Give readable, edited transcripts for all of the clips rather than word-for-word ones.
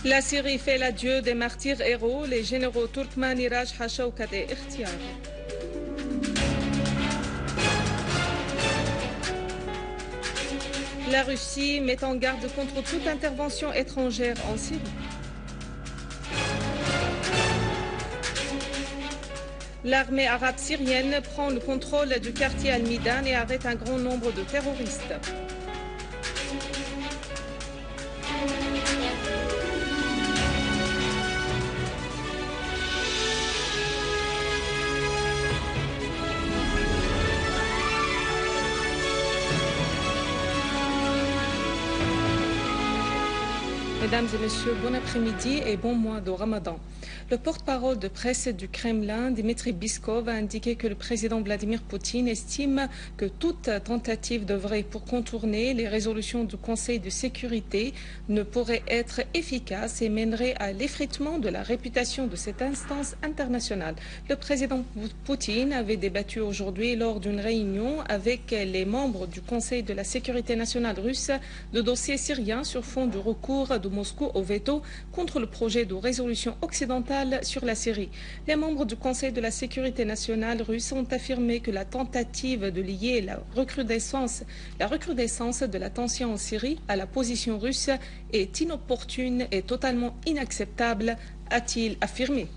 La Syrie fait l'adieu des martyrs héros, les généraux Turkman, Iraj, Hachaukat et Ikhtiar. La Russie met en garde contre toute intervention étrangère en Syrie. L'armée arabe syrienne prend le contrôle du quartier Al-Midan et arrête un grand nombre de terroristes. Mesdames et messieurs, bon après-midi et bon mois de Ramadan. Le porte-parole de presse du Kremlin, Dmitry Peskov, a indiqué que le président Vladimir Poutine estime que toute tentative d'œuvrer pour contourner les résolutions du Conseil de sécurité ne pourrait être efficace et mènerait à l'effritement de la réputation de cette instance internationale. Le président Poutine avait débattu aujourd'hui lors d'une réunion avec les membres du Conseil de la sécurité nationale russe de dossiers syriens sur fond du recours de Moscou au veto contre le projet de résolution occidentale sur la Syrie. Les membres du Conseil de la sécurité nationale russe ont affirmé que la tentative de lier la recrudescence de la tension en Syrie à la position russe est inopportune et totalement inacceptable, a-t-il affirmé.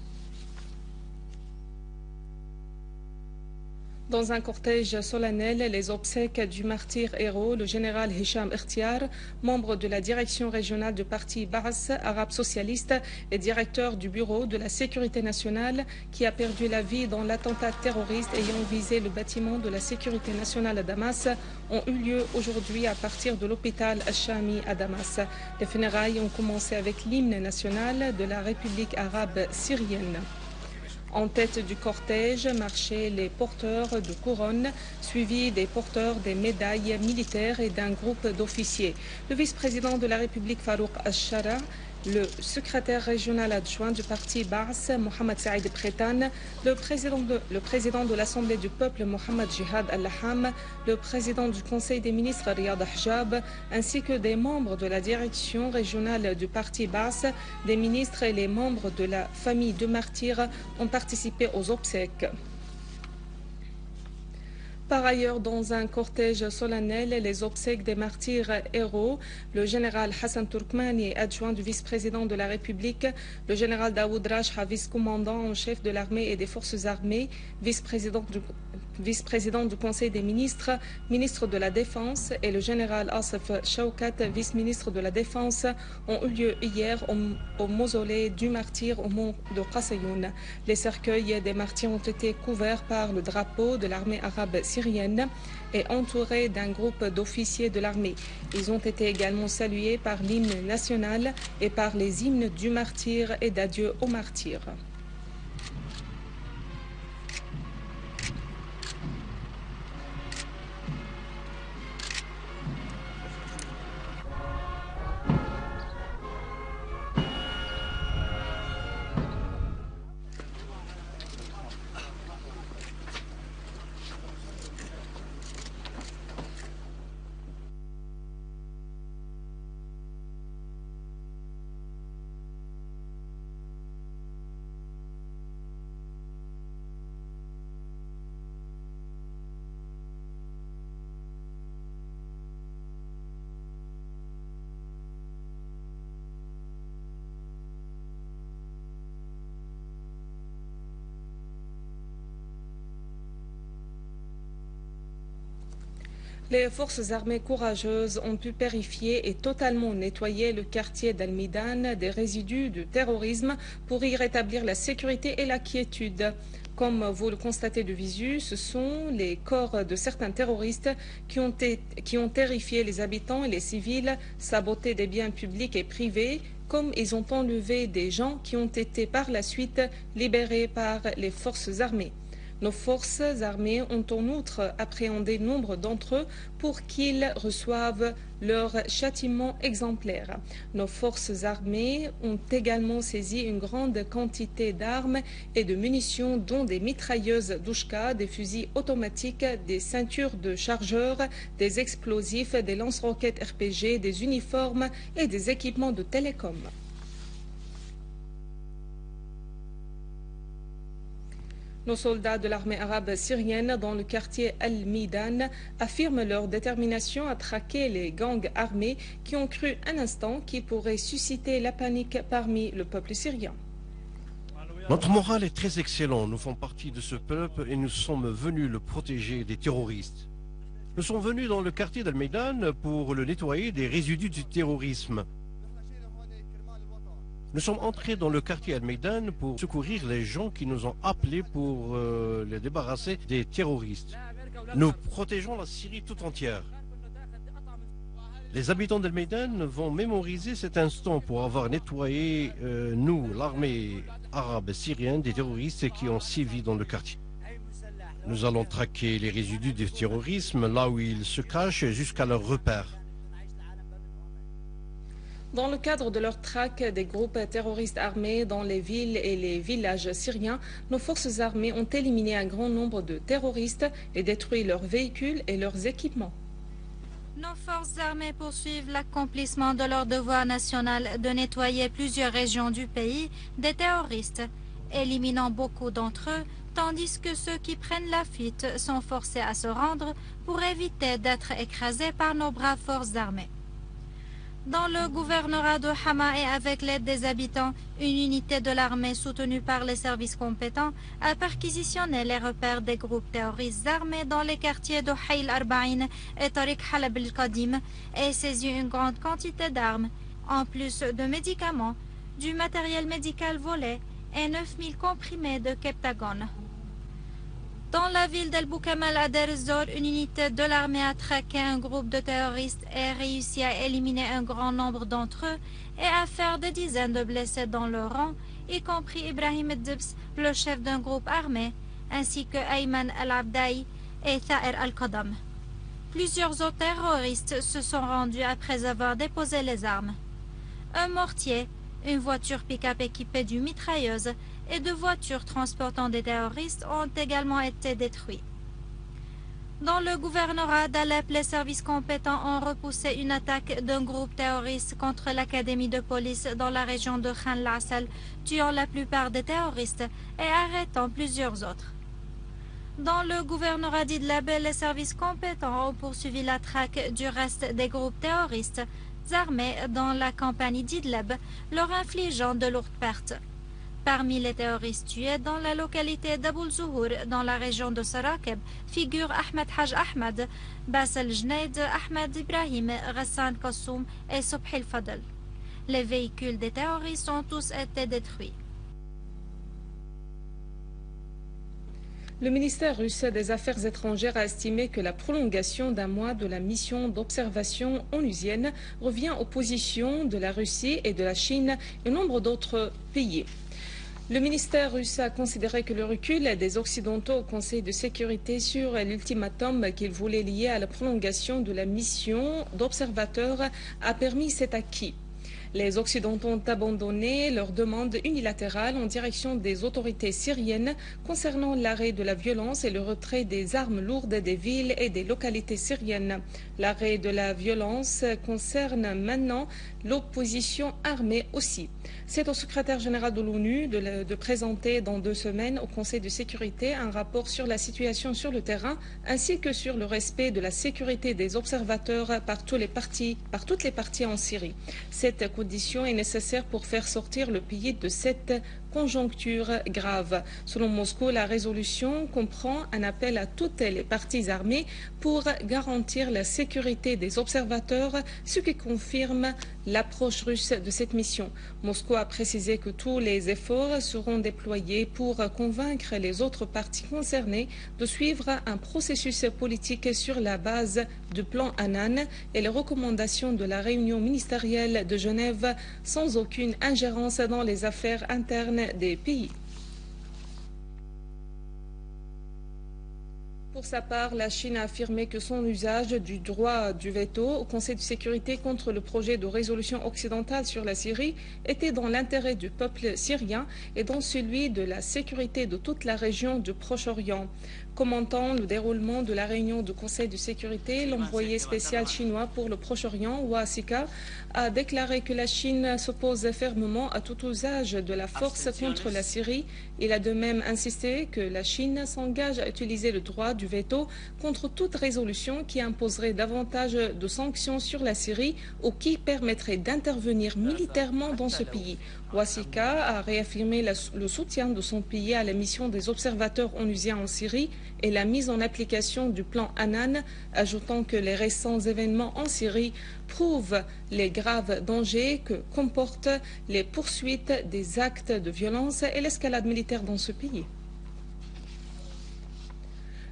Dans un cortège solennel, les obsèques du martyr héros, le général Hicham Ikhtiar, membre de la direction régionale du parti Ba'ath arabe socialiste et directeur du bureau de la sécurité nationale, qui a perdu la vie dans l'attentat terroriste ayant visé le bâtiment de la sécurité nationale à Damas, ont eu lieu aujourd'hui à partir de l'hôpital Al-Shami à Damas. Les funérailles ont commencé avec l'hymne national de la République arabe syrienne. En tête du cortège marchaient les porteurs de couronnes, suivis des porteurs des médailles militaires et d'un groupe d'officiers. Le vice-président de la République Farouk Al-Shara, le secrétaire régional adjoint du parti Ba'ath, Mohamed Saïd Prétan, le président de l'Assemblée du peuple, Mohamed Jihad Al-Laham, le président du Conseil des ministres, Riyad Hajab, ainsi que des membres de la direction régionale du parti Ba'ath, des ministres et les membres de la famille de martyrs ont participé aux obsèques. Par ailleurs, dans un cortège solennel, les obsèques des martyrs héros, le général Hassan Turkmani, adjoint du vice-président de la République, le général Daoud Rajha, vice-commandant en chef de l'armée et des forces armées, vice-président du Conseil des ministres, ministre de la Défense, et le général Asaf Shaukat, vice-ministre de la Défense, ont eu lieu hier au mausolée du martyr au mont de Qassayoun. Les cercueils des martyrs ont été couverts par le drapeau de l'armée arabe syrienne et entourés d'un groupe d'officiers de l'armée. Ils ont été également salués par l'hymne national et par les hymnes du martyr et d'adieu aux martyrs. Les forces armées courageuses ont pu purifier et totalement nettoyer le quartier d'Al-Midan des résidus du terrorisme pour y rétablir la sécurité et la quiétude. Comme vous le constatez de visu, ce sont les corps de certains terroristes qui ont terrifié les habitants et les civils, saboté des biens publics et privés, comme ils ont enlevé des gens qui ont été par la suite libérés par les forces armées. Nos forces armées ont en outre appréhendé nombre d'entre eux pour qu'ils reçoivent leur châtiment exemplaire. Nos forces armées ont également saisi une grande quantité d'armes et de munitions, dont des mitrailleuses Douchka, des fusils automatiques, des ceintures de chargeurs, des explosifs, des lance-roquettes RPG, des uniformes et des équipements de télécom. Nos soldats de l'armée arabe syrienne dans le quartier Al-Midan affirment leur détermination à traquer les gangs armés qui ont cru un instant qu'ils pourraient susciter la panique parmi le peuple syrien. Notre morale est très excellent. Nous faisons partie de ce peuple et nous sommes venus le protéger des terroristes. Nous sommes venus dans le quartier d'Al-Meydan pour le nettoyer des résidus du terrorisme. Nous sommes entrés dans le quartier Al-Meydan pour secourir les gens qui nous ont appelés pour les débarrasser des terroristes. Nous protégeons la Syrie tout entière. Les habitants d'Al-Meydan vont mémoriser cet instant pour avoir nettoyé, nous, l'armée arabe syrienne, des terroristes qui ont sévi dans le quartier. Nous allons traquer les résidus du terrorisme là où ils se cachent jusqu'à leur repère. Dans le cadre de leur traque des groupes terroristes armés dans les villes et les villages syriens, nos forces armées ont éliminé un grand nombre de terroristes et détruit leurs véhicules et leurs équipements. Nos forces armées poursuivent l'accomplissement de leur devoir national de nettoyer plusieurs régions du pays des terroristes, éliminant beaucoup d'entre eux, tandis que ceux qui prennent la fuite sont forcés à se rendre pour éviter d'être écrasés par nos braves forces armées. Dans le gouvernorat de Hama et avec l'aide des habitants, une unité de l'armée soutenue par les services compétents a perquisitionné les repères des groupes terroristes armés dans les quartiers de Hayl Arba'in et Tariq Halab el-Qadim et saisi une grande quantité d'armes, en plus de médicaments, du matériel médical volé et 9000 comprimés de Keptagon. Dans la ville d'El-Boukamal à Deir ez-Zor, une unité de l'armée a traqué un groupe de terroristes et réussi à éliminer un grand nombre d'entre eux et à faire des dizaines de blessés dans leur rang, y compris Ibrahim el-Dibs, le chef d'un groupe armé, ainsi que Ayman al-Abdaï et Thaer al-Qadam. Plusieurs autres terroristes se sont rendus après avoir déposé les armes. Un mortier, une voiture pick-up équipée d'une mitrailleuse et deux voitures transportant des terroristes ont également été détruits. Dans le gouvernorat d'Alep, les services compétents ont repoussé une attaque d'un groupe terroriste contre l'académie de police dans la région de Khan el-Assal, tuant la plupart des terroristes et arrêtant plusieurs autres. Dans le gouvernorat d'Idlib, les services compétents ont poursuivi la traque du reste des groupes terroristes armés dans la campagne d'Idlib, leur infligeant de lourdes pertes. Parmi les terroristes tués dans la localité d'Aboul Zuhour, dans la région de Sarakeb, figurent Ahmed Haj Ahmed, Basel Jnaid, Ahmed Ibrahim, Ghassan Kassoum et Subhi el-Fadl. Les véhicules des terroristes ont tous été détruits. Le ministère russe des Affaires étrangères a estimé que la prolongation d'un mois de la mission d'observation onusienne revient aux positions de la Russie et de la Chine et nombre d'autres pays. Le ministère russe a considéré que le recul des Occidentaux au Conseil de sécurité sur l'ultimatum qu'il voulait lier à la prolongation de la mission d'observateurs a permis cet acquis. Les Occidentaux ont abandonné leur demande unilatérale en direction des autorités syriennes concernant l'arrêt de la violence et le retrait des armes lourdes des villes et des localités syriennes. L'arrêt de la violence concerne maintenant l'opposition armée aussi. C'est au secrétaire général de l'ONU de présenter dans 2 semaines au Conseil de sécurité un rapport sur la situation sur le terrain ainsi que sur le respect de la sécurité des observateurs par toutes les parties en Syrie. Cette condition est nécessaire pour faire sortir le pays de cette conjoncture grave. Selon Moscou, la résolution comprend un appel à toutes les parties armées pour garantir la sécurité des observateurs, ce qui confirme l'approche russe de cette mission. Moscou a précisé que tous les efforts seront déployés pour convaincre les autres parties concernées de suivre un processus politique sur la base du plan Annan et les recommandations de la réunion ministérielle de Genève sans aucune ingérence dans les affaires internes des pays. Pour sa part, la Chine a affirmé que son usage du droit du veto au Conseil de sécurité contre le projet de résolution occidentale sur la Syrie était dans l'intérêt du peuple syrien et dans celui de la sécurité de toute la région du Proche-Orient. Commentant le déroulement de la réunion du Conseil de sécurité, l'envoyé spécial chinois pour le Proche-Orient, Wasika, a déclaré que la Chine s'oppose fermement à tout usage de la force contre la Syrie. Il a de même insisté que la Chine s'engage à utiliser le droit du veto contre toute résolution qui imposerait davantage de sanctions sur la Syrie ou qui permettrait d'intervenir militairement dans ce pays. Wasika a réaffirmé le soutien de son pays à la mission des observateurs onusiens en Syrie et la mise en application du plan Annan, ajoutant que les récents événements en Syrie prouvent les graves dangers que comportent les poursuites des actes de violence et l'escalade militaire dans ce pays.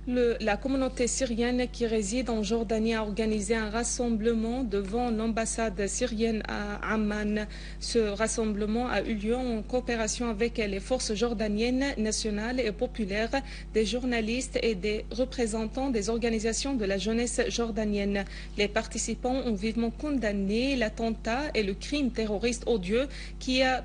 La communauté syrienne qui réside en Jordanie a organisé un rassemblement devant l'ambassade syrienne à Amman. Ce rassemblement a eu lieu en coopération avec les forces jordaniennes nationales et populaires, des journalistes et des représentants des organisations de la jeunesse jordanienne. Les participants ont vivement condamné l'attentat et le crime terroriste odieux qui a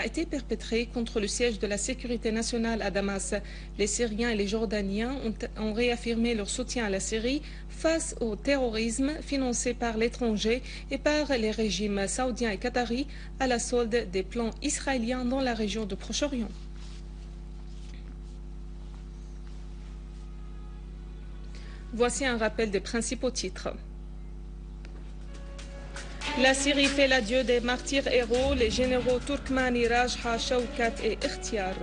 été perpétré contre le siège de la sécurité nationale à Damas. Les Syriens et les Jordaniens ont réaffirmé leur soutien à la Syrie face au terrorisme financé par l'étranger et par les régimes saoudiens et qataris à la solde des plans israéliens dans la région du Proche-Orient. Voici un rappel des principaux titres. La Syrie fait l'adieu des martyrs héros, les généraux Turkmani, Rajha, Shawkat et Ikhtiar.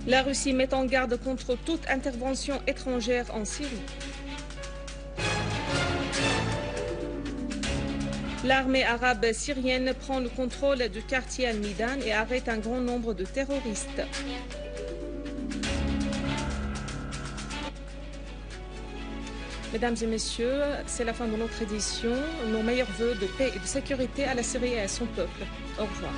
La Russie met en garde contre toute intervention étrangère en Syrie. L'armée arabe syrienne prend le contrôle du quartier Al-Midan et arrête un grand nombre de terroristes. Mesdames et messieurs, c'est la fin de notre édition. Nos meilleurs vœux de paix et de sécurité à la Syrie et à son peuple. Au revoir.